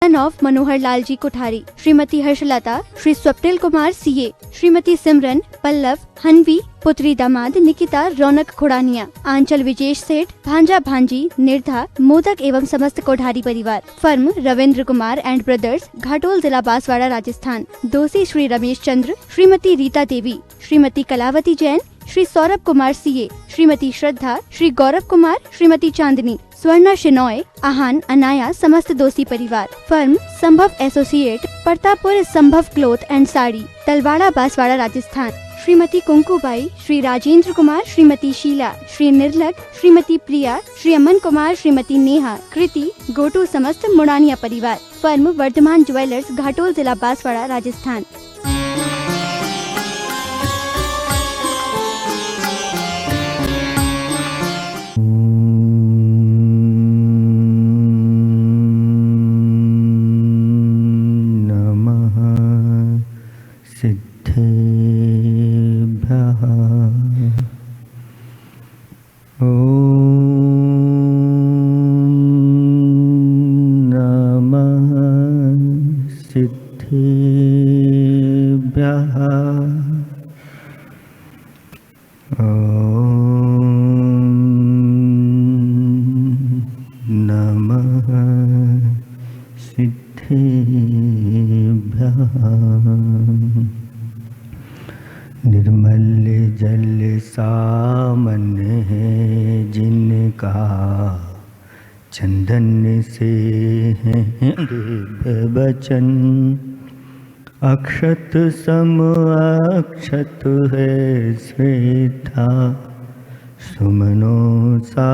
Sun of Manohar Lal ji Kothari, Shrimati Harshlata, Shri Swapnil Kumar CA, Shrimati Simran, Pallav, Hanvi, पुत्री दामाद निकिता, रौनक खुड़ानिया, आंचल विजेश सेठ, भांजा भांजी, निर्धा, मोदक एवं समस्त कोठारी परिवार। Firm Ravindra Kumar and brothers, Ghatol, जिला बांसवाड़ा, राजस्थान। दोषी श्री रमेश चंद्र, श्रीमती रीता देवी, श्रीमती कलावती जैन, श्री सौरभ कुमार सीए, श्रीमती श्रद्धा, श्री गौरव कुमार, श्रीमती चांदनी, स्वर्णा शिनोय, आहान अनाया, समस्त दोषी परिवार। Firm Sambhav associate, Pratappur, Sambhav cloth and sari, Talwara, Banswara, Rajasthan. Shrimati Kunkubai, Shri Rajendra Kumar, Shrimati Sheela, Shri Nirlak, Shrimati Priya, Shri Aman Kumar, Shrimati Neha, Kriti, gotu, समस्त मुड़ानिया परिवार। फर्म वर्धमान ज्वेलर्स, घाटोल, जिला बांसवाड़ा, राजस्थान। निर्मल जल सामन है जिनका, चंदन से है दिव्य बचन। अक्षत सम अक्षत है श्वेता, सुमनों सा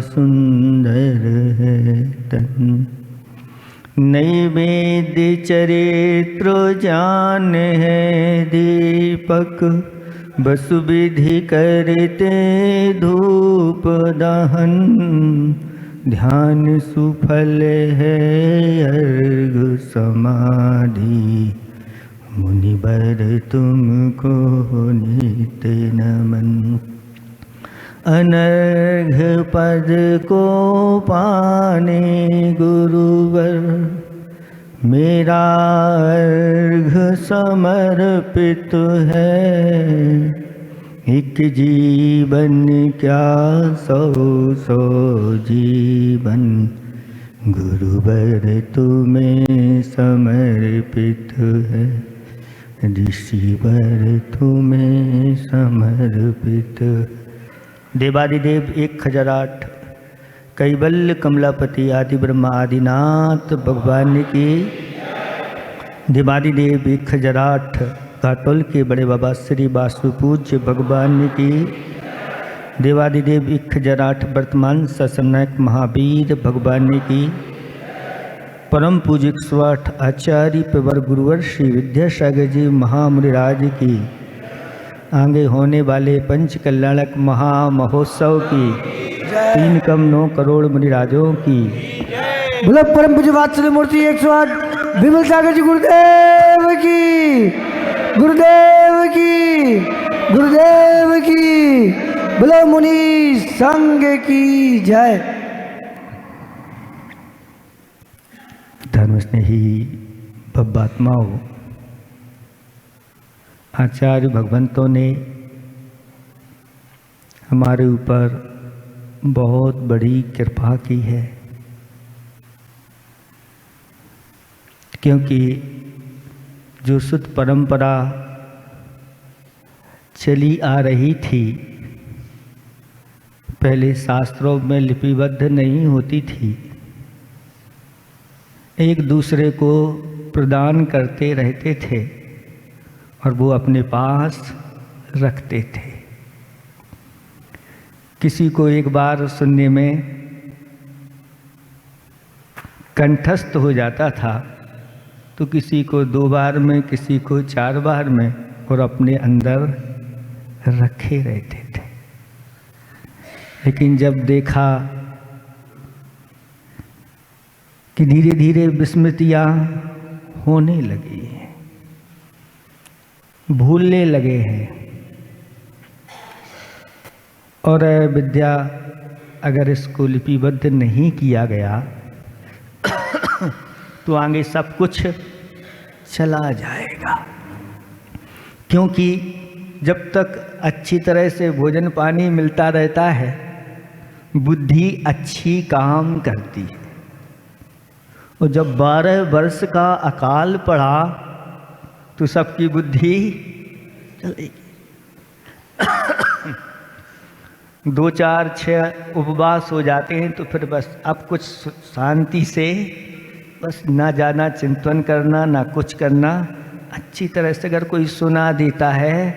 सुंदर है तन। नैवेद्य चरित्र जान है दीपक, बसु विधि करते धूप दहन। ध्यान सुफल है अर्घ समाधि, मुनिवर तुमको नित नमन। अनर्घ पद को पाने गुरुवर, मेरा अर्घ समर्पित है। एक जीवन क्या सौ सौ जीवन, गुरुवर तुम्हें समर्पित है। ऋषिवर तुम्हें समर्पित। देवादिदेव 1008 कैवल्य कमलापति आदि ब्रह्मा आदिनाथ भगवान की। देवादिदेव 1008 घाटोल के बड़े बाबा श्री वासु पूज्य भगवान की। देवादिदेव 1008 वर्तमान ससनायक महावीर भगवान की। परम पूज्य 108 आचार्य पेवर गुरुवर श्री विद्यासागर जी महामुनिराज की। आगे होने वाले पंच कल्याणक महामहोत्सव की 3 कम 9 करोड़ मुनिराजों की। बोलो परम पूज्य वात्सल्य मूर्ति 108 विमल सागर जी गुरुदेव की, गुरुदेव की, गुरुदेव की। बोलो मुनि संघ की जय। धर्म स्नेही भव्यात्माओं, आचार्य भगवंतों ने हमारे ऊपर बहुत बड़ी कृपा की है, क्योंकि जो शुद्ध परंपरा चली आ रही थी, पहले शास्त्रों में लिपिबद्ध नहीं होती थी, एक दूसरे को प्रदान करते रहते थे और वो अपने पास रखते थे। किसी को एक बार सुनने में कंठस्थ हो जाता था, तो किसी को 2 बार में, किसी को 4 बार में, और अपने अंदर रखे रहते थे। लेकिन जब देखा कि धीरे धीरे विस्मृतियाँ होने लगी, भूलने लगे हैं, और विद्या अगर इसको लिपिबद्ध नहीं किया गया तो आगे सब कुछ चला जाएगा। क्योंकि जब तक अच्छी तरह से भोजन पानी मिलता रहता है, बुद्धि अच्छी काम करती है। और जब 12 वर्ष का अकाल पड़ा तो सबकी बुद्धि चलेगी। 2, 4, 6 उपवास हो जाते हैं तो फिर बस अब कुछ शांति से बस ना ज़्यादा चिंतन करना, ना कुछ करना। अच्छी तरह से अगर कोई सुना देता है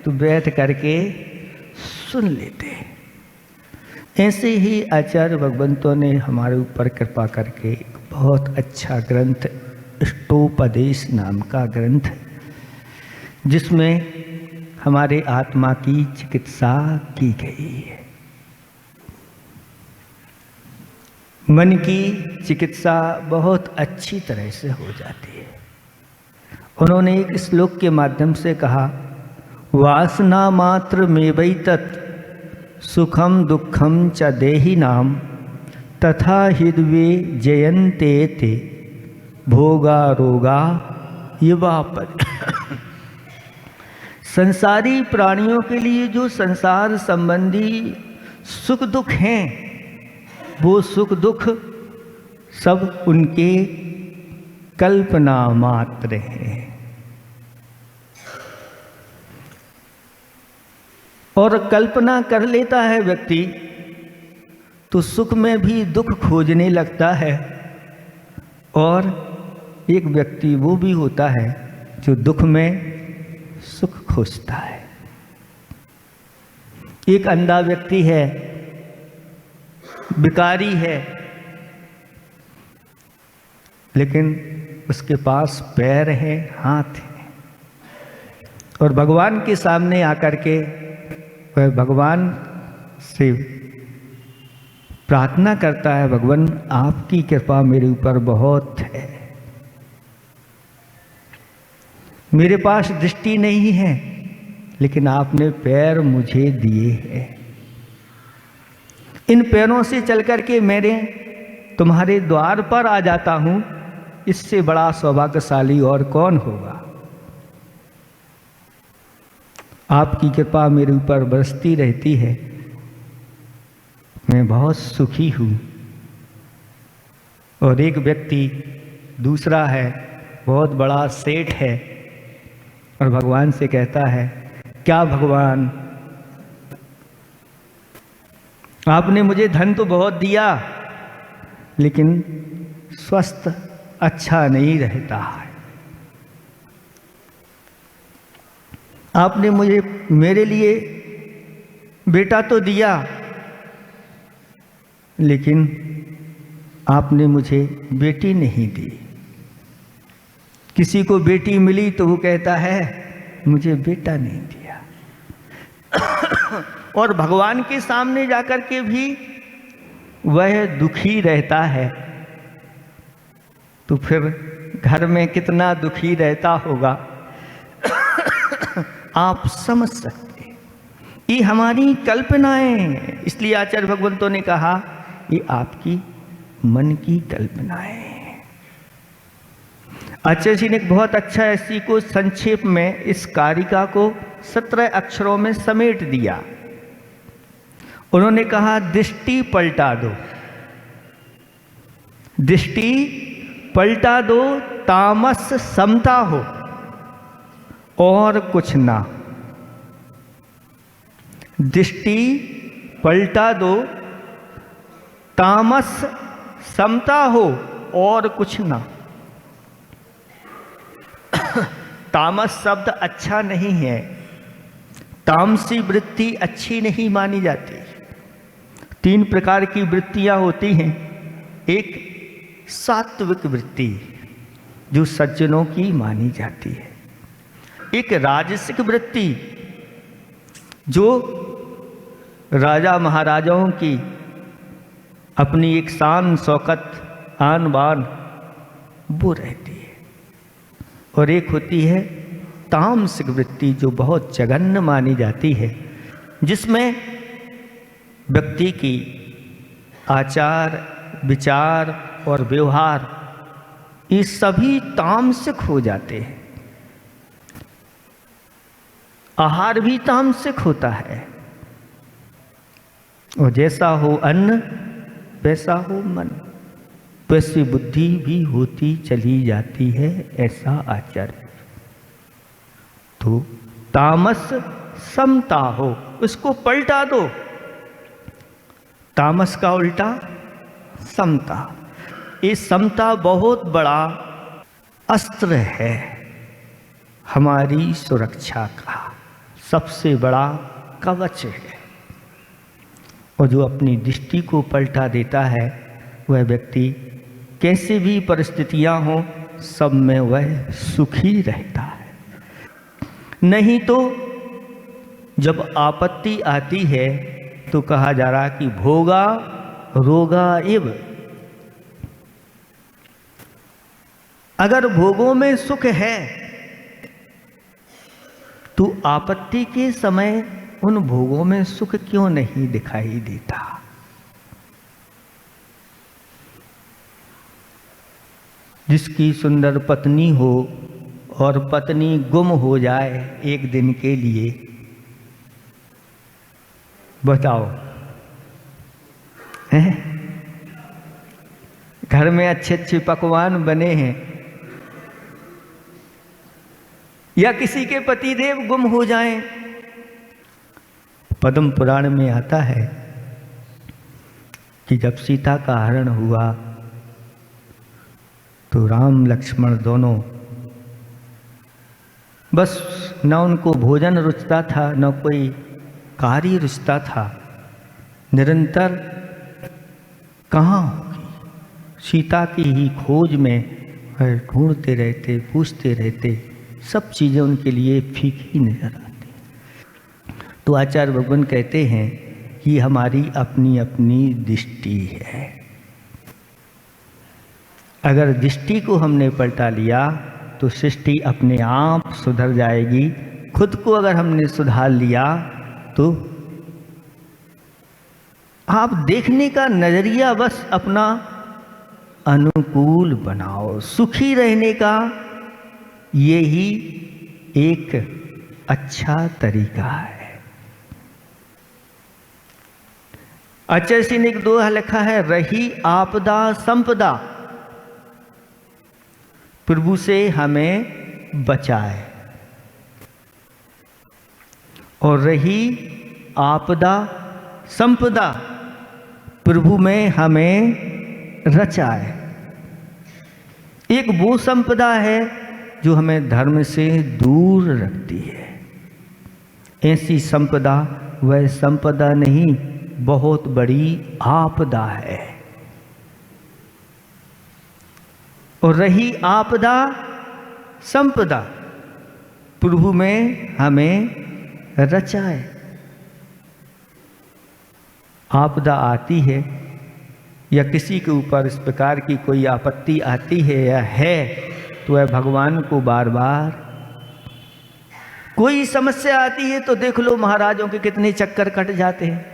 तो बैठ करके सुन लेते हैं। ऐसे ही आचार्य भगवंतों ने हमारे ऊपर कृपा करके एक बहुत अच्छा ग्रंथ, इष्टोपदेश नाम का ग्रंथ, जिसमें हमारे आत्मा की चिकित्सा की गई है। मन की चिकित्सा बहुत अच्छी तरह से हो जाती है। उन्होंने एक श्लोक के माध्यम से कहा, वासना मात्र में वै तत् सुखम दुखम च देहि नाम तथा हृदवे जयन्ते ते भोगा रोगा युवा पद। संसारी प्राणियों के लिए जो संसार संबंधी सुख दुख हैं, वो सुख दुख सब उनके कल्पना मात्र हैं। और कल्पना कर लेता है व्यक्ति तो सुख में भी दुख खोजने लगता है। और एक व्यक्ति वो भी होता है जो दुख में सुख खोजता है। एक अंधा व्यक्ति है, भिखारी है, लेकिन उसके पास पैर हैं, हाथ हैं, और भगवान के सामने आकर के वह भगवान से प्रार्थना करता है, भगवान आपकी कृपा मेरे ऊपर बहुत है, मेरे पास दृष्टि नहीं है लेकिन आपने पैर मुझे दिए हैं। इन पैरों से चल करके मेरे तुम्हारे द्वार पर आ जाता हूं, इससे बड़ा सौभाग्यशाली और कौन होगा। आपकी कृपा मेरे ऊपर बरसती रहती है, मैं बहुत सुखी हूँ। और एक व्यक्ति दूसरा है, बहुत बड़ा सेठ है, और भगवान से कहता है, क्या भगवान आपने मुझे धन तो बहुत दिया लेकिन स्वस्थ अच्छा नहीं रहता है। आपने मुझे मेरे लिए बेटा तो दिया लेकिन आपने मुझे बेटी नहीं दी। किसी को बेटी मिली तो वो कहता है मुझे बेटा नहीं दिया। और भगवान के सामने जाकर के भी वह दुखी रहता है, तो फिर घर में कितना दुखी रहता होगा आप समझ सकते हैं। ये हमारी कल्पनाएं हैं। इसलिए आचार्य भगवंतों ने कहा ये आपकी मन की कल्पनाएं हैं। आचार्य जी ने बहुत अच्छा इसी को संक्षेप में इस कारिका को 17 अक्षरों में समेट दिया। उन्होंने कहा दृष्टि पलटा दो, दृष्टि पलटा दो, तामस समता हो और कुछ ना। दृष्टि पलटा दो, तामस समता हो और कुछ ना। तामस शब्द अच्छा नहीं है, तामसी वृत्ति अच्छी नहीं मानी जाती। 3 प्रकार की वृत्तियां होती हैं। एक सात्विक वृत्ति जो सज्जनों की मानी जाती है, एक राजसिक वृत्ति जो राजा महाराजाओं की अपनी एक शान शौकत आन बान वो रहती है, और एक होती है तामसिक वृत्ति जो बहुत जघन्य मानी जाती है, जिसमें व्यक्ति की आचार विचार और व्यवहार ये सभी तामसिक हो जाते हैं। आहार भी तामसिक होता है, और जैसा हो अन्न वैसा हो मन, वैसी बुद्धि भी होती चली जाती है, ऐसा आचार्य। तो तामस समता हो, उसको पलटा दो। तामस का उल्टा समता। ये समता बहुत बड़ा अस्त्र है हमारी सुरक्षा का, सबसे बड़ा कवच है। और जो अपनी दृष्टि को पलटा देता है वह व्यक्ति कैसे भी परिस्थितियां हों सब में वह सुखी रहता है। नहीं तो जब आपत्ति आती है तो कहा जा रहा कि भोगा रोगा इव। अगर भोगों में सुख है तो आपत्ति के समय उन भोगों में सुख क्यों नहीं दिखाई देता। जिसकी सुंदर पत्नी हो और पत्नी गुम हो जाए एक दिन के लिए, बताओ हैं? घर में अच्छे अच्छे पकवान बने हैं, या किसी के पतिदेव गुम हो जाएं। पद्म पुराण में आता है कि जब सीता का हरण हुआ तो राम लक्ष्मण दोनों, बस न उनको भोजन रुचता था न कोई कार्य रुचता था। निरंतर कहाँ होगी सीता की ही खोज में ढूंढते रहते, पूछते रहते, सब चीज़ें उनके लिए फीकी नजर आती। तो आचार्य भगवान कहते हैं कि हमारी अपनी अपनी दृष्टि है। अगर दृष्टि को हमने पलटा लिया तो सृष्टि अपने आप सुधर जाएगी। खुद को अगर हमने सुधार लिया तो आप देखने का नजरिया बस अपना अनुकूल बनाओ। सुखी रहने का यही एक अच्छा तरीका है। आचार्य सिंह ने एक दोहा लिखा है, रही आपदा संपदा प्रभु से हमें बचाए, और रही आपदा संपदा प्रभु में हमें रचाए। एक वो संपदा है जो हमें धर्म से दूर रखती है। ऐसी संपदा वह संपदा नहीं, बहुत बड़ी आपदा है। और रही आपदा संपदा प्रभु में हमें रचाए। आपदा आती है या किसी के ऊपर इस प्रकार की कोई आपत्ति आती है या है तो वह भगवान को बार बार, कोई समस्या आती है तो देख लो महाराजों के कितने चक्कर कट जाते हैं।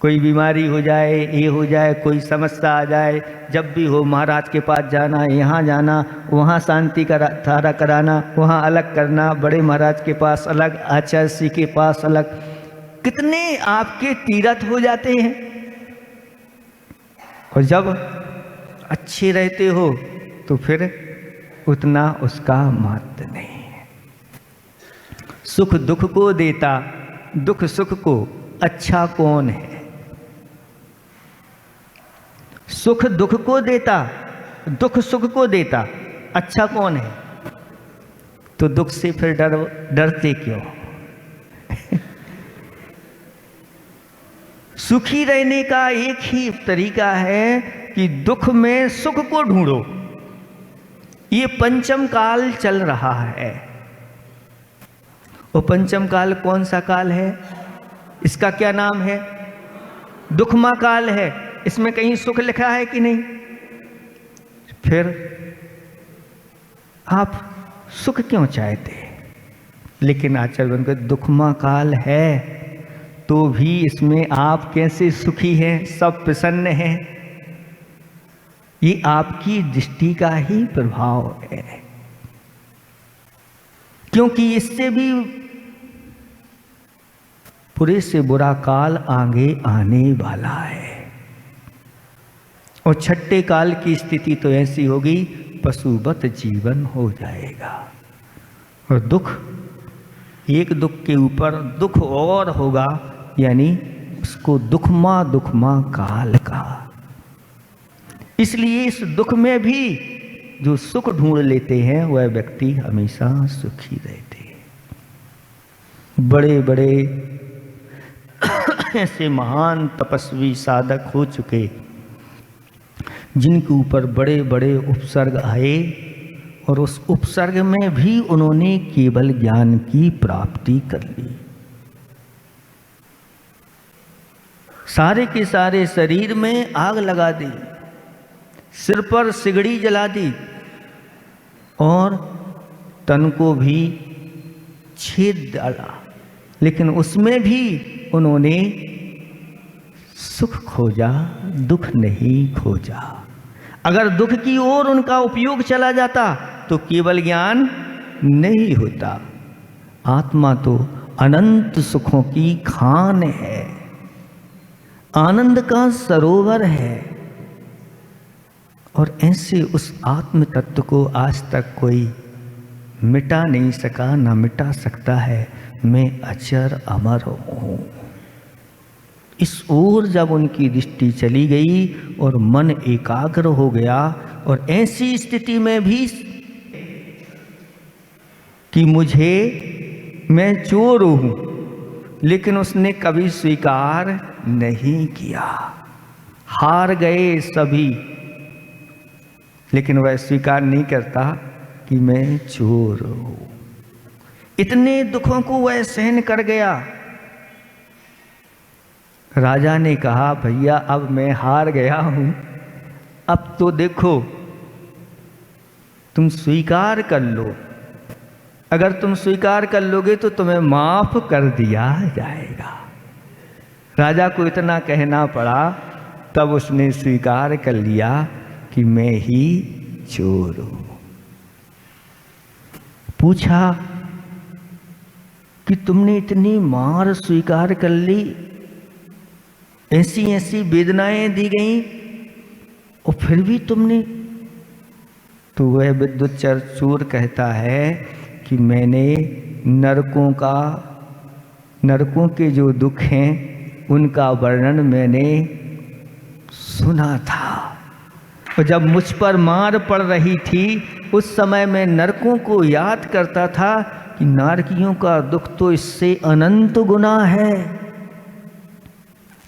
कोई बीमारी हो जाए, ये हो जाए, कोई समस्या आ जाए, जब भी हो महाराज के पास जाना, यहाँ जाना, वहाँ शांति धारा कराना, वहाँ अलग करना, बड़े महाराज के पास अलग, आचार्य श्री के पास अलग, कितने आपके तीर्थ हो जाते हैं। और जब अच्छे रहते हो तो फिर उतना उसका महत्व नहीं है। सुख दुख को देता, दुख सुख को अच्छा कौन है। सुख दुख को देता, दुख सुख को देता, अच्छा कौन है। तो दुख से फिर डरते क्यों। सुखी रहने का एक ही तरीका है कि दुख में सुख को ढूंढो। ये पंचम काल चल रहा है। वो पंचम काल कौन सा काल है, इसका क्या नाम है, दुखमा काल है। इसमें कहीं सुख लिखा है कि नहीं। फिर आप सुख क्यों चाहते। लेकिन आचार्य उनका दुखमा काल है तो भी इसमें आप कैसे सुखी हैं, सब प्रसन्न हैं। ये आपकी दृष्टि का ही प्रभाव है, क्योंकि इससे भी बुरे से बुरा काल आगे आने वाला है। और छठे काल की स्थिति तो ऐसी होगी, पशुवत जीवन हो जाएगा। और दुख, एक दुख के ऊपर दुख और होगा, यानी उसको दुखमा काल का। इसलिए इस दुख में भी जो सुख ढूंढ लेते हैं वह व्यक्ति हमेशा सुखी रहते हैं। बड़े बड़े ऐसे महान तपस्वी साधक हो चुके, जिनके ऊपर बड़े बड़े उपसर्ग आए, और उस उपसर्ग में भी उन्होंने केवल ज्ञान की प्राप्ति कर ली। सारे के सारे शरीर में आग लगा दी, सिर पर सिगड़ी जला दी, और तन को भी छेद डाला, लेकिन उसमें भी उन्होंने सुख खोजा, दुख नहीं खोजा। अगर दुख की ओर उनका उपयोग चला जाता तो केवल ज्ञान नहीं होता। आत्मा तो अनंत सुखों की खान है, आनंद का सरोवर है, और ऐसे उस आत्म तत्व को आज तक कोई मिटा नहीं सका, ना मिटा सकता है। मैं अचर अमर हूँ। इस ओर जब उनकी दृष्टि चली गई और मन एकाग्र हो गया, और ऐसी स्थिति में भी कि मैं चोर हूँ, लेकिन उसने कभी स्वीकार नहीं किया। हार गए सभी, लेकिन वह स्वीकार नहीं करता कि मैं चोर हूँ। इतने दुखों को वह सहन कर गया। राजा ने कहा, भैया अब मैं हार गया हूं, अब तो देखो तुम स्वीकार कर लो। अगर तुम स्वीकार कर लोगे तो तुम्हें माफ कर दिया जाएगा। राजा को इतना कहना पड़ा, तब उसने स्वीकार कर लिया कि मैं ही चोर हूं। पूछा कि तुमने इतनी मार स्वीकार कर ली, ऐसी ऐसी वेदनाएं दी गई, और फिर भी तुमने? तो वह विद्युत चूर कहता है कि मैंने नरकों के जो दुख हैं उनका वर्णन मैंने सुना था, और जब मुझ पर मार पड़ रही थी उस समय मैं नरकों को याद करता था कि नारकियों का दुख तो इससे अनंत गुना है,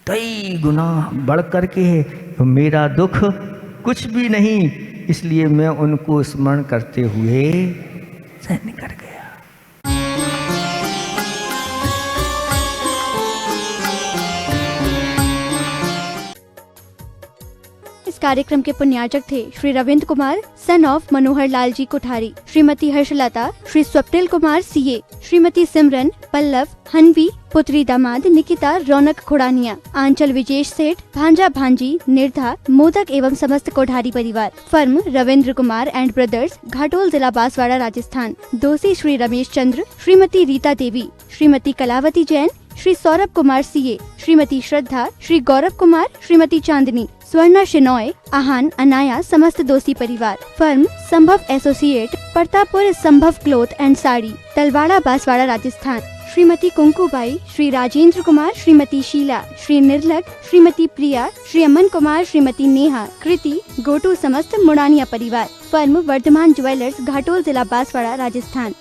कई गुना बढ़ करके है, तो मेरा दुख कुछ भी नहीं। इसलिए मैं उनको स्मरण करते हुए सहन कर गया। इस कार्यक्रम के पुण्यार्चक थे Shri Ravindra Kumar son of Manohar Lal ji Kothari, Shrimati Harshlata, Shri Swapnil Kumar CA, Shrimati Simran, Pallav, Hanvi, पुत्री दामाद निकिता, रौनक खुड़ानिया, आंचल विजेश सेठ, भांजा भांजी, निर्धा, मोदक एवं समस्त कोठारी परिवार। Firm Ravindra Kumar and brothers, Ghatol, जिला बांसवाड़ा, राजस्थान। दोषी श्री रमेश चंद्र, श्रीमती रीता देवी, श्रीमती कलावती जैन, श्री सौरभ कुमार सीए, श्रीमती श्रद्धा, श्री गौरव कुमार, श्रीमती चांदनी, स्वर्णा शिनॉय, आहान, अनाया, समस्त दोषी परिवार। Firm Sambhav associate, Pratappur Sambhav cloth and sari, Talwara, Banswara, Rajasthan. Shrimati Kunkubai, Shri Rajendra Kumar, Shrimati Sheela, Shri Nirlag, Shrimati Priya, Shri Aman Kumar, Shrimati Neha, Kriti, gotu, समस्त मुड़ानिया परिवार। फर्म वर्धमान ज्वेलर्स, घाटोल, जिला बांसवाड़ा, राजस्थान।